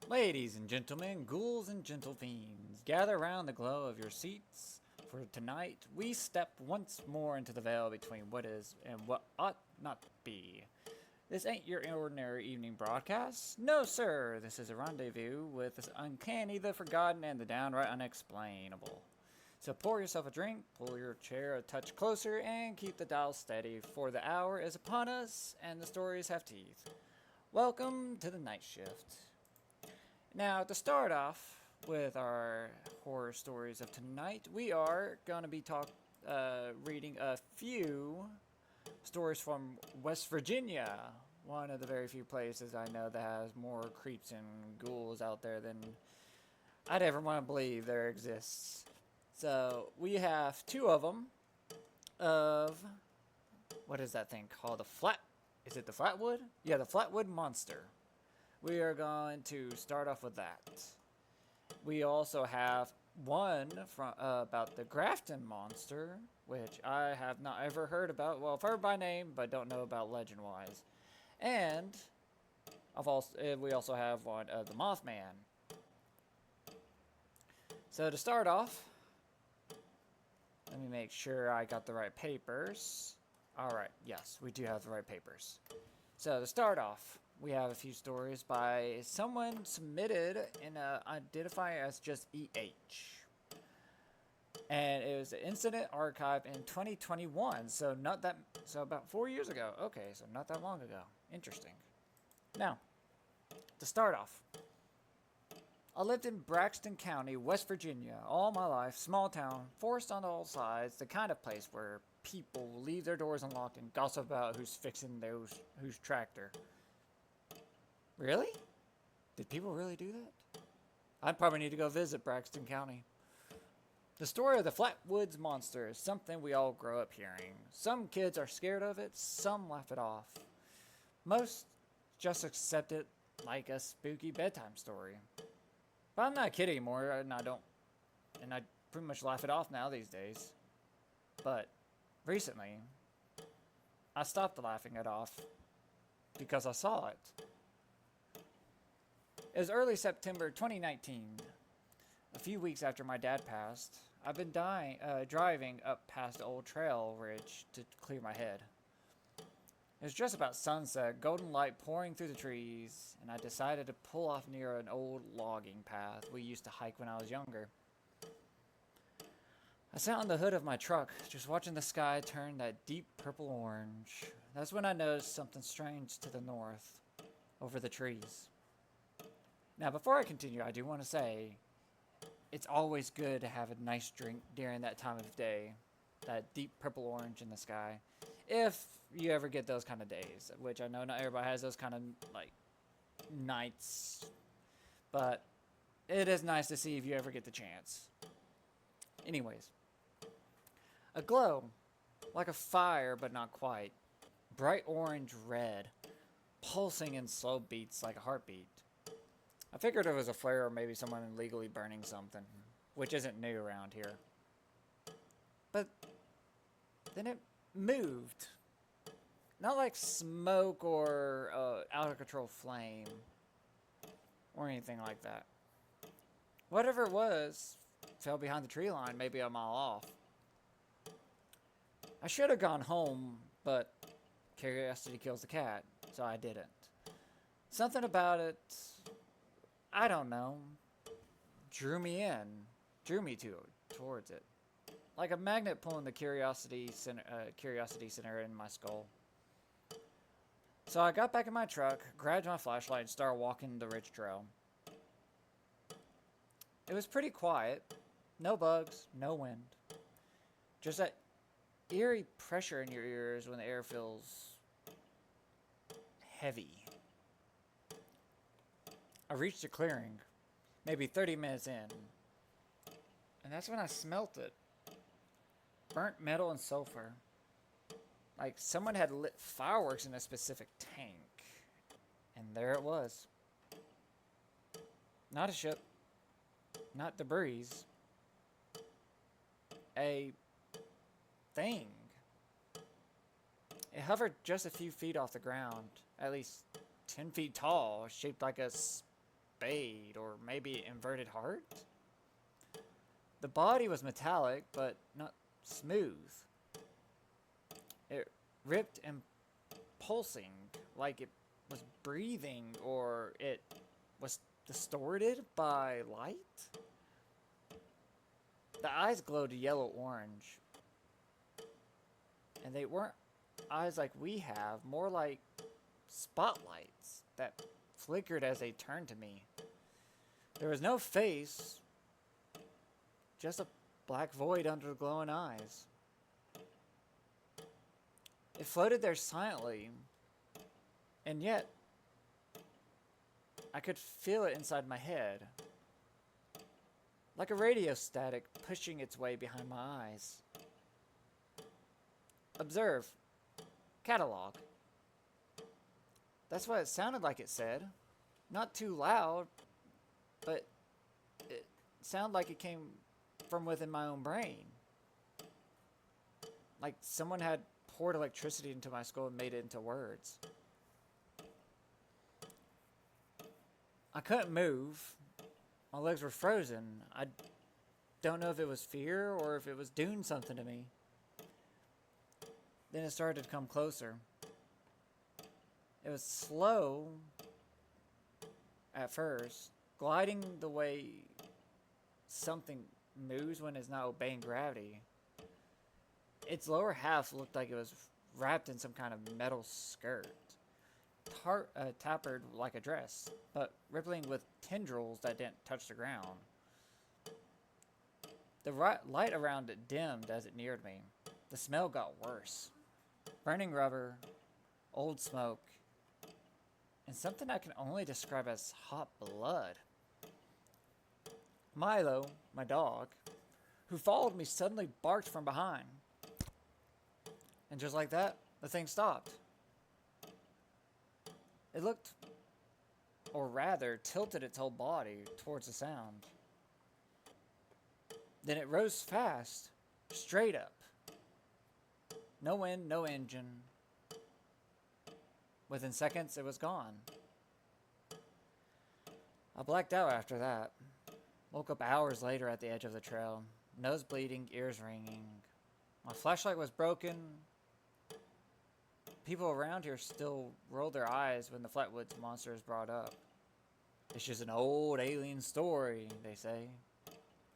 Ladies and gentlemen, ghouls and gentle fiends, gather around the glow of your seats, for tonight we step once more into the veil between what is and what ought not be. This ain't your ordinary evening broadcast. No, sir, this is a rendezvous with the uncanny, the forgotten, and the downright unexplainable. So pour yourself a drink, pull your chair a touch closer, and keep the dial steady, for the hour is upon us, and the stories have teeth. Welcome to the night shift. Now, to start off with our horror stories of tonight, we are going to be reading a few stories from West Virginia, one of the very few places I know that has more creeps and ghouls out there than I'd ever want to believe there exists. So, we have two of them of, what is that thing called? Is it the Flatwood? Yeah, the Flatwood Monster. We are going to start off with that. We also have one from about the Grafton Monster, which I have not ever heard about. Well, I've heard by name, but don't know about legend-wise. And we also have one of the Mothman. So to start off, let me make sure I got the right papers. Alright, yes, we do have the right papers. So to start off, we have a few stories by someone submitted and identified as just EH. And it was an incident archived in 2021, so about 4 years ago. Okay, so not that long ago. Interesting. Now, to start off, I lived in Braxton County, West Virginia, all my life. Small town, forest on all sides, the kind of place where people leave their doors unlocked and gossip about who's fixing whose tractor. Really? Did people really do that? I'd probably need to go visit Braxton County. The story of the Flatwoods Monster is something we all grow up hearing. Some kids are scared of it, some laugh it off. Most just accept it like a spooky bedtime story. But I'm not a kid anymore, and I pretty much laugh it off now these days. But recently, I stopped laughing it off because I saw it. It was early September 2019, a few weeks after my dad passed. I've been driving up past the old trail ridge to clear my head. It was just about sunset, golden light pouring through the trees, and I decided to pull off near an old logging path we used to hike when I was younger. I sat on the hood of my truck, just watching the sky turn that deep purple orange. That's when I noticed something strange to the north, over the trees. Now, before I continue, I do want to say, it's always good to have a nice drink during that time of day. That deep purple orange in the sky. If you ever get those kind of days, which I know not everybody has those kind of, nights. But it is nice to see if you ever get the chance. Anyways. A glow, like a fire, but not quite. Bright orange red, pulsing in slow beats like a heartbeat. I figured it was a flare or maybe someone illegally burning something, which isn't new around here. But then it moved. Not like smoke or out of control flame or anything like that. Whatever it was fell behind the tree line, maybe a mile off. I should have gone home, but curiosity kills the cat, so I didn't. Something about it, I don't know, drew me towards it. Like a magnet pulling the curiosity center in my skull. So I got back in my truck, grabbed my flashlight, and started walking the ridge trail. It was pretty quiet. No bugs, no wind. Just that eerie pressure in your ears when the air feels heavy. I reached a clearing, maybe 30 minutes in, and that's when I smelt it. Burnt metal and sulfur. Like someone had lit fireworks in a specific tank. And there it was. Not a ship. Not debris. a thing. It hovered just a few feet off the ground, at least 10 feet tall, shaped like a spade or maybe inverted heart. The body was metallic, but not smooth. It ripped and pulsing like it was breathing, or it was distorted by light. The eyes glowed yellow-orange, and they weren't eyes like we have, more like spotlights that flickered as they turned to me. There was no face, just a black void under the glowing eyes. It floated there silently, and yet I could feel it inside my head, like a radio static pushing its way behind my eyes. Observe. Catalog. That's what it sounded like it said. Not too loud, but it sounded like it came from within my own brain. Like someone had poured electricity into my skull and made it into words. I couldn't move. My legs were frozen. I don't know if it was fear or if it was doing something to me. Then it started to come closer. It was slow at first, gliding the way something moves when it's not obeying gravity. Its lower half looked like it was wrapped in some kind of metal skirt, tapered like a dress, but rippling with tendrils that didn't touch the ground. The light around it dimmed as it neared me. The smell got worse. Burning rubber, old smoke, and something I can only describe as hot blood. Milo, my dog, who followed me, suddenly barked from behind. And just like that, the thing stopped. It looked, or rather, tilted its whole body towards the sound. Then it rose fast, straight up. No wind, no engine. Within seconds, it was gone. I blacked out after that. Woke up hours later at the edge of the trail, nose bleeding, ears ringing. My flashlight was broken. People around here still roll their eyes when the Flatwoods monster is brought up. It's just an old alien story, they say.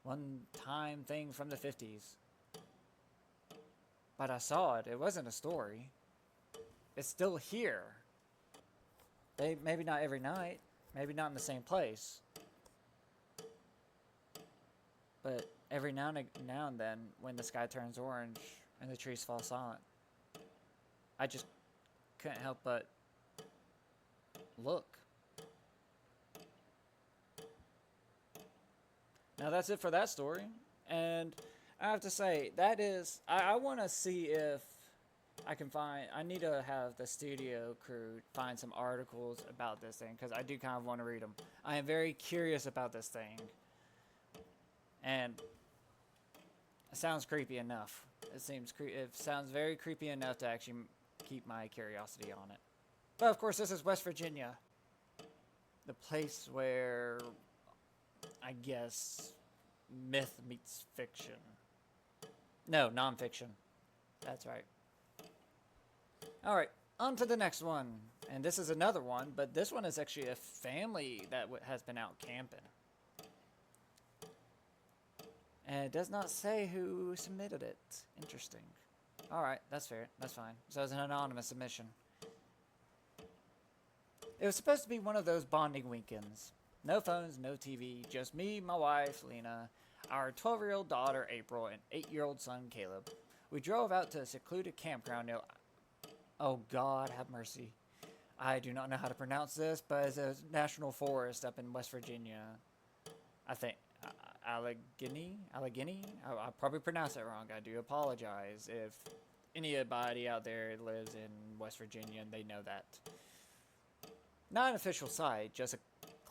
One-time thing from the 50s. But I saw it. It wasn't a story. It's still here. Maybe not every night. Maybe not in the same place. But every now and then, when the sky turns orange and the trees fall silent, I just couldn't help but look. Now that's it for that story. And I have to say, that is, I want to see if I can find, I need to have the studio crew find some articles about this thing, because I do kind of want to read them. I am very curious about this thing. And it sounds creepy enough. It sounds very creepy enough to actually keep my curiosity on it. But of course, this is West Virginia. The place where, I guess, myth meets fiction. No, nonfiction. That's right. Alright, on to the next one. And this is another one, but this one is actually a family that has been out camping. And it does not say who submitted it. Interesting. Alright, that's fair. That's fine. So it's an anonymous submission. It was supposed to be one of those bonding weekends. No phones, no TV, just me, my wife, Lena, our 12-year-old daughter, April, and 8-year-old son, Caleb. We drove out to a secluded campground near... Oh, God, have mercy. I do not know how to pronounce this, but it's a national forest up in West Virginia. I think... Allegheny? I probably pronounced that wrong. I do apologize if anybody out there lives in West Virginia and they know that. Not an official site, just a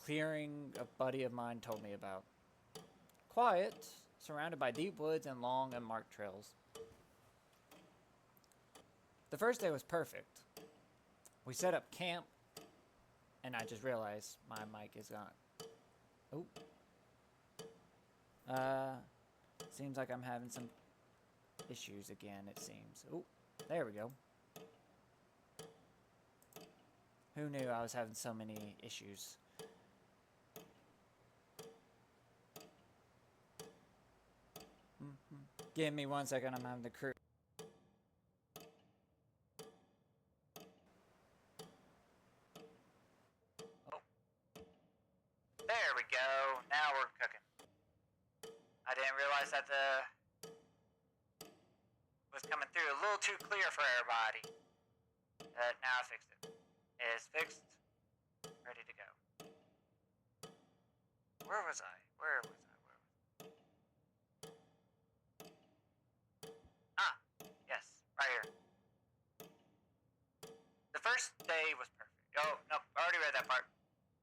clearing a buddy of mine told me about. Quiet, surrounded by deep woods and long unmarked trails. The first day was perfect. We set up camp, and I just realized my mic is gone. Oh. Seems like I'm having some issues again, it seems. Oh, there we go. Who knew I was having so many issues? Give me 1 second, I'm having the crew. Oh. There we go. Now we're cooking. I didn't realize that the was coming through a little too clear for everybody. Now I fixed it. It's fixed. Ready to go. Where was I? Ah, yes, right here. The first day was perfect. Oh, no, I already read that part.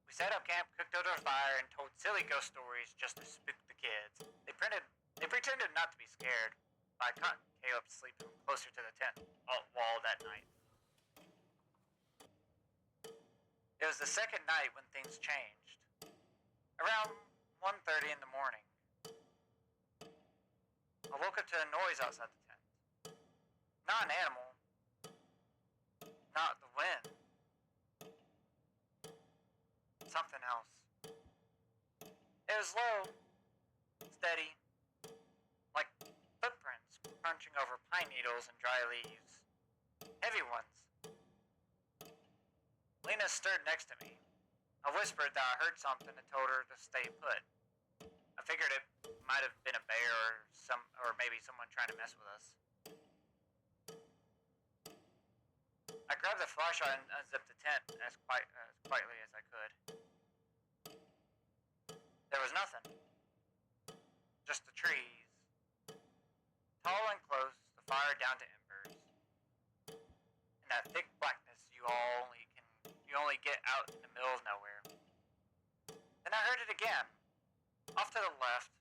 We set up camp, cooked over a fire, and told silly ghost stories just to spook the kids. They pretended not to be scared, but I caught Caleb sleeping closer to the tent wall that night. It was the second night when things changed. Around 1:30 in the morning, I woke up to a noise outside the tent. Not an animal. Not the wind. Something else. It was low, steady, like footprints crunching over pine needles and dry leaves. Heavy ones. Lena stirred next to me. I whispered that I heard something and told her to stay put. I figured it might have been a bear or maybe someone trying to mess with us. I grabbed the flashlight and unzipped the tent as quietly as I could. There was nothing. Just the trees. Tall and close, the fire down to embers. And that thick blackness you only get out in the middle of nowhere. Then I heard it again. Off to the left,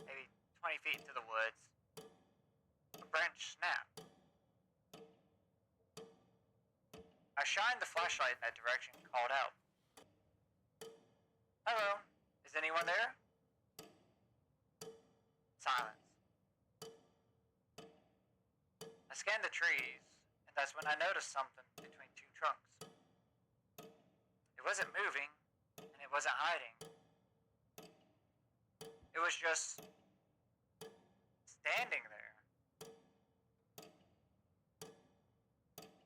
maybe 20 feet into the woods, a branch snapped. I shined the flashlight in that direction and called out. Hello, is anyone there? Silence. I scanned the trees, and that's when I noticed something between two trunks. It wasn't moving, and it wasn't hiding. It was just standing there.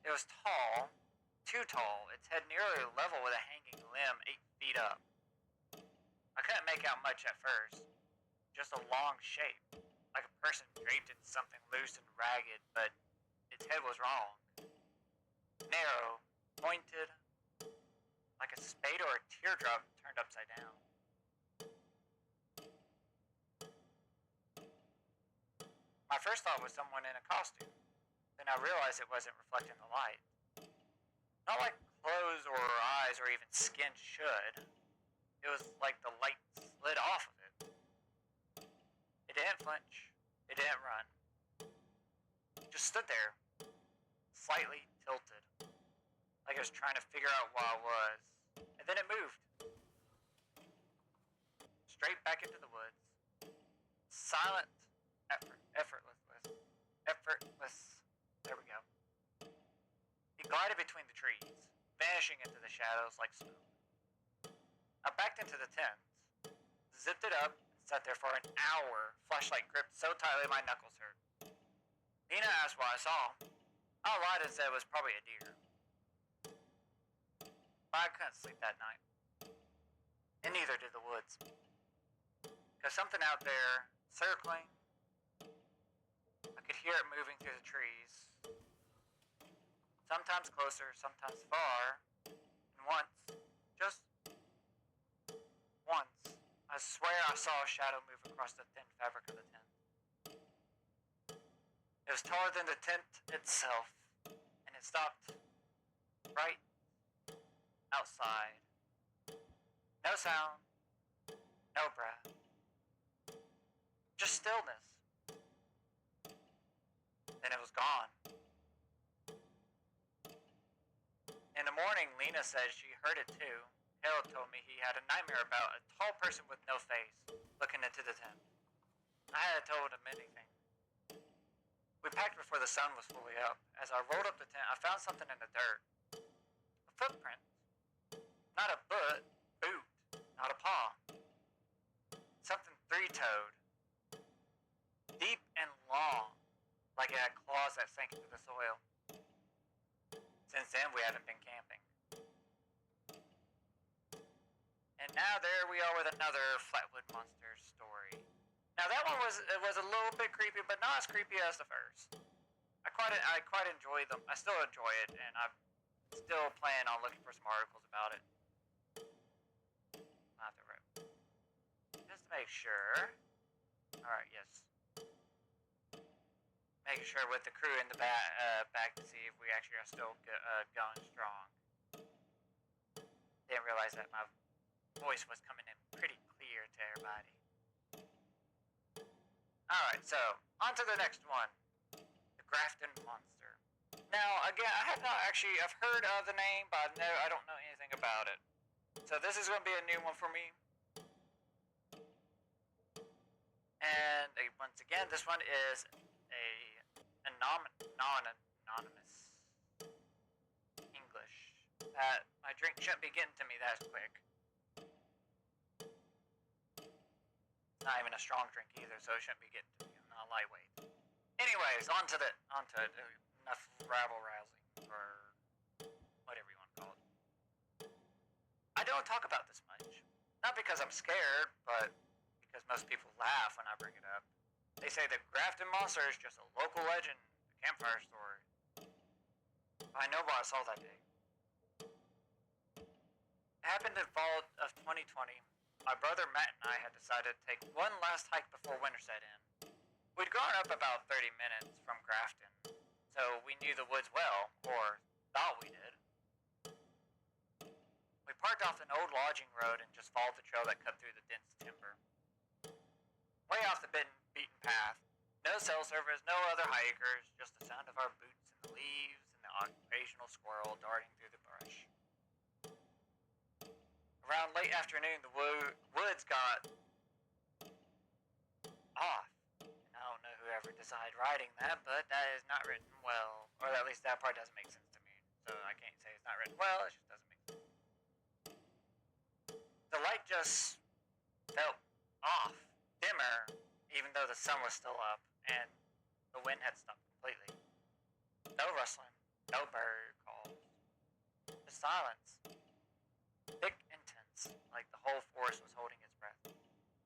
It was tall, too tall, its head nearly level with a hanging limb 8 feet up. I couldn't make out much at first, just a long shape, like a person draped in something loose and ragged, but its head was wrong. Narrow, pointed, like a spade or a teardrop turned upside down. My first thought was someone in a costume. Then I realized it wasn't reflecting the light. Not like clothes or eyes or even skin should. It was like the light slid off of it. It didn't flinch. It didn't run. It just stood there, slightly tilted, like it was trying to figure out where I was. And then it moved. Straight back into the woods. Silent, effortless. There we go. It glided between the trees, vanishing into the shadows like smoke. I backed into the tent, zipped it up, and sat there for an hour, flashlight gripped so tightly my knuckles hurt. Nina asked what I saw. I lied and said it was probably a deer. But I couldn't sleep that night. And neither did the woods. Because something out there, circling, I could hear it moving through the trees. Sometimes closer, sometimes far. And once, just once, I swear I saw a shadow move across the thin fabric of the tent. It was taller than the tent itself, and it stopped right outside. No sound, no breath. stillness. Then it was gone. In the morning, Lena said she heard it too. Harold told me he had a nightmare about a tall person with no face looking into the tent. I had told him anything. We packed before the sun was fully up. As I rolled up the tent, I found something in the dirt. A footprint. Not a boot, not a paw. Something three-toed. Deep and long, like it had claws that sank into the soil. Since then, we haven't been camping. And now there we are with another Flatwood Monster story. Now that one was a little bit creepy, but not as creepy as the first. I quite enjoy them. I still enjoy it, and I'm still planning on looking for some articles about it. I'll have to write. Just to make sure. Alright, yes. Making sure with the crew in the back to see if we actually are still going strong. Didn't realize that my voice was coming in pretty clear to everybody. Alright, so, on to the next one. The Grafton Monster. Now, again, I have not actually, I've heard of the name, but I don't know anything about it. So this is going to be a new one for me. And once again, this one is anonymous English. That my drink shouldn't be getting to me that quick. Not even a strong drink either, so it shouldn't be getting to me. I'm not lightweight. Anyways, on to enough rabble rousing, or whatever you want to call it. I don't talk about this much. Not because I'm scared, but because most people laugh when I bring it up. They say the Grafton Monster is just a local legend, a campfire story. I know what I saw that day. It happened in fall of 2020. My brother Matt and I had decided to take one last hike before winter set in. We'd grown up about 30 minutes from Grafton, so we knew the woods well, or thought we did. We parked off an old lodging road and just followed the trail that cut through the dense timber. Way off the beaten path. No cell service, no other hikers, just the sound of our boots in the leaves and the occasional squirrel darting through the brush. Around late afternoon, the woods got off. And I don't know whoever decided writing that, but that is not written well. Or at least that part doesn't make sense to me. So I can't say it's not written well, it just doesn't make sense. The light just felt off, dimmer, even though the sun was still up, and the wind had stopped completely. No rustling, no bird calls, just silence. Thick and tense, like the whole forest was holding its breath.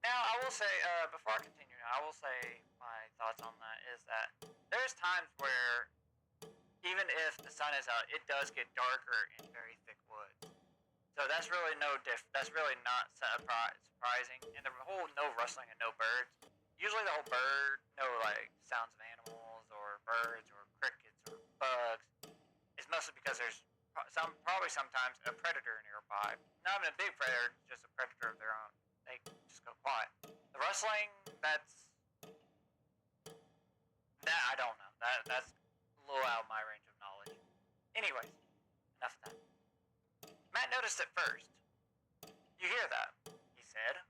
Now, I will say, before I continue, I will say my thoughts on that is that there's times where, even if the sun is out, it does get darker in very thick woods. So that's really that's really not surprising. And the whole no rustling and no birds, usually the whole bird, no like sounds of animals or birds or crickets or bugs, is mostly because there's probably sometimes a predator nearby. Not even a big predator, just a predator of their own. They just go quiet. The rustling, that I don't know. That's a little out of my range of knowledge. Anyways, enough of that. Matt noticed it first. You hear that? He said.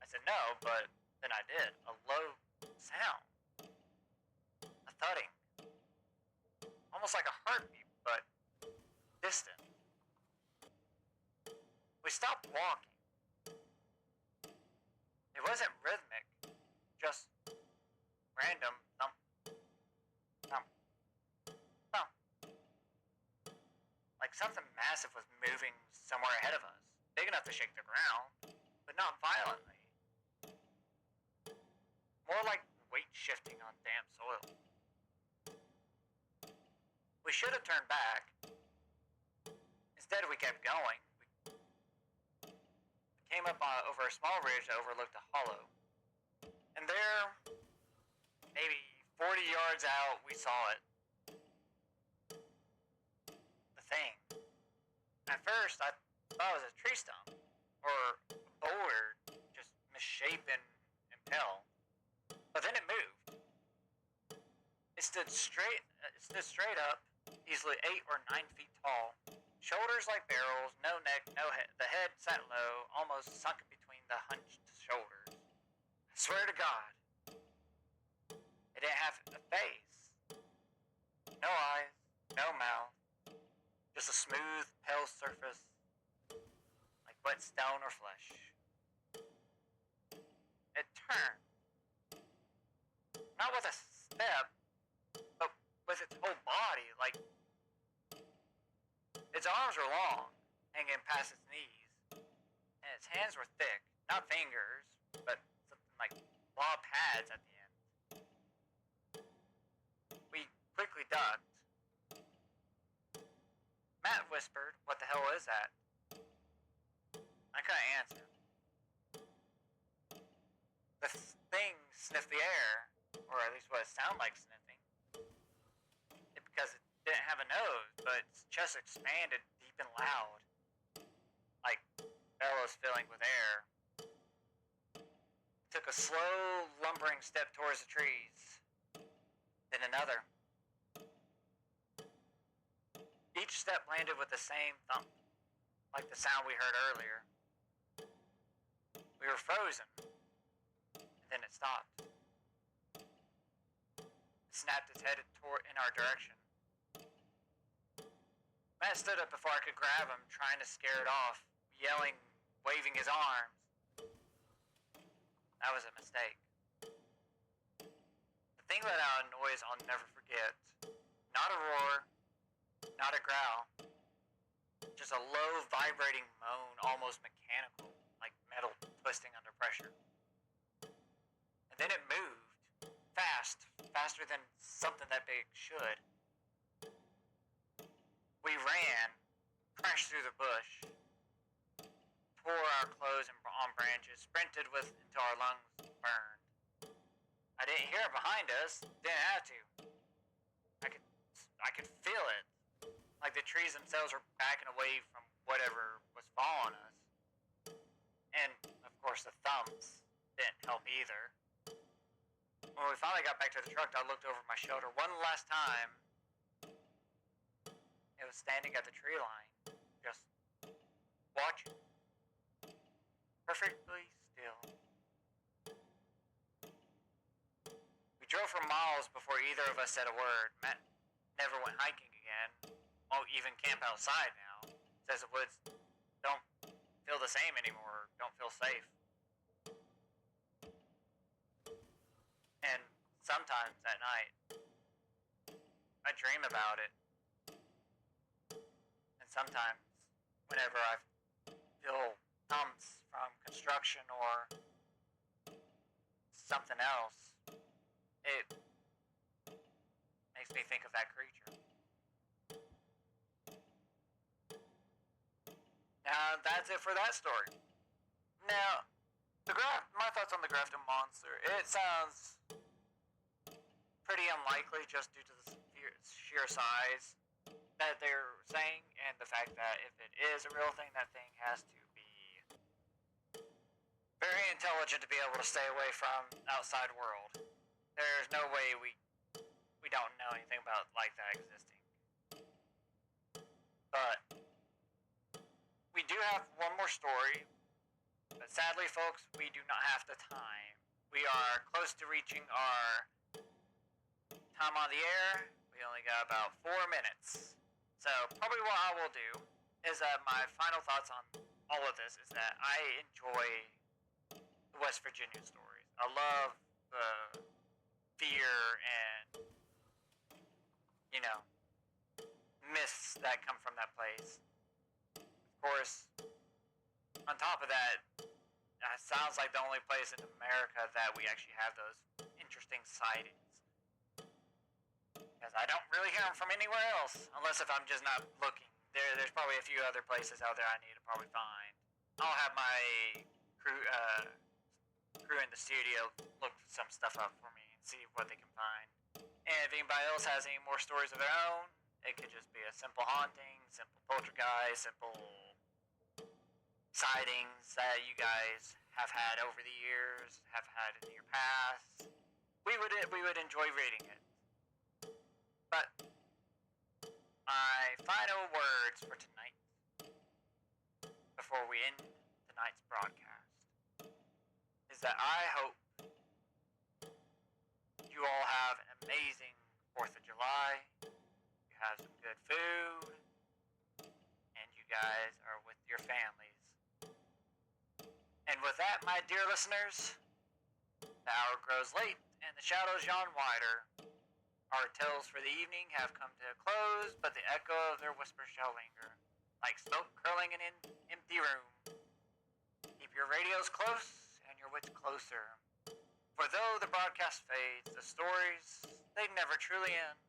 I said no, but then I did. A low sound. A thudding. Almost like a heartbeat, but distant. We stopped walking. It wasn't rhythmic, just random thump, thump, thump. Like something massive was moving somewhere ahead of us, big enough to shake the ground, but not violently. More like weight shifting on damp soil. We should have turned back. Instead, we kept going. We came up over a small ridge that overlooked a hollow. And there, maybe 40 yards out, we saw it. The thing. At first, I thought it was a tree stump, or a boulder, just misshapen and pale. But then It stood straight up, easily 8 or 9 feet tall. Shoulders like barrels, no neck, no head. The head sat low, almost sunken between the hunched shoulders. I swear to God, it didn't have a face. No eyes, no mouth. Just a smooth, pale surface, like wet stone or flesh. It turned. Not with a step, but with its whole body, like its arms were long, hanging past its knees, and its hands were thick, not fingers, but something like claw pads at the end. We quickly ducked. Matt whispered, "What the hell is that?" I couldn't answer. The thing sniffed the air, or at least what it sounded like sniffing. Because it didn't have a nose, but its chest expanded deep and loud, like bellows filling with air. It took a slow, lumbering step towards the trees, then another. Each step landed with the same thump, like the sound we heard earlier. We were frozen, and then it stopped. It snapped its head in our direction. Matt stood up before I could grab him, trying to scare it off, yelling, waving his arms. That was a mistake. The thing let out a noise I'll never forget. Not a roar, not a growl. Just a low, vibrating moan, almost mechanical, like metal twisting under pressure. And then it moved, faster than something that big should. We ran, crashed through the bush, tore our clothes on branches, sprinted until our lungs burned. I didn't hear it behind us, didn't have to. I could feel it, like the trees themselves were backing away from whatever was following us. And, of course, the thumps didn't help either. When we finally got back to the truck, I looked over my shoulder one last time. It was standing at the tree line, just watching. Perfectly still. We drove for miles before either of us said a word. Matt never went hiking again. Won't even camp outside now. Says the woods don't feel the same anymore. Don't feel safe. And sometimes at night, I dream about it. And sometimes, whenever I feel thumps from construction or something else, it makes me think of that creature. Now, that's it for that story. Now, my thoughts on the Grafton Monster. It sounds pretty unlikely just due to the sheer size that they're saying, and the fact that if it is a real thing, that thing has to be very intelligent to be able to stay away from outside world. There's no way we don't know anything about like that existing. But we do have one more story, but sadly, folks, we do not have the time. We are close to reaching our time on the air. We only got about 4 minutes. So probably what I will do is my final thoughts on all of this is that I enjoy the West Virginia stories. I love the fear and, myths that come from that place. Of course, on top of that, it sounds like the only place in America that we actually have those interesting sightings. Because I don't really hear them from anywhere else, unless if I'm just not looking. There's probably a few other places out there I need to probably find. I'll have my crew in the studio look some stuff up for me and see what they can find. And if anybody else has any more stories of their own, it could just be a simple haunting, simple poltergeist, simple sightings that you guys have had over the years, have had in your past. We would enjoy reading it. But my final words for tonight, before we end tonight's broadcast, is that I hope you all have an amazing 4th of July, you have some good food, and you guys are with your families. And with that, my dear listeners, the hour grows late and the shadows yawn wider. Our tales for the evening have come to a close, but the echo of their whispers shall linger, like smoke curling in an empty room. Keep your radios close and your wits closer. For though the broadcast fades, the stories, they never truly end.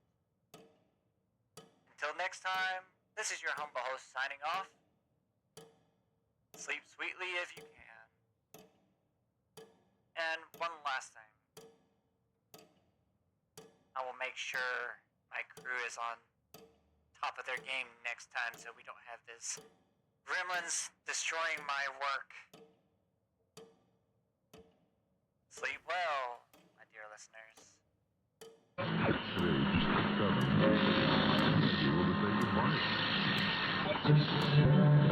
Until next time, this is your humble host signing off. Sleep sweetly if you can. And one last thing. I will make sure my crew is on top of their game next time so we don't have this gremlins destroying my work. Sleep well, my dear listeners. Today, just discovered. We'll say goodbye.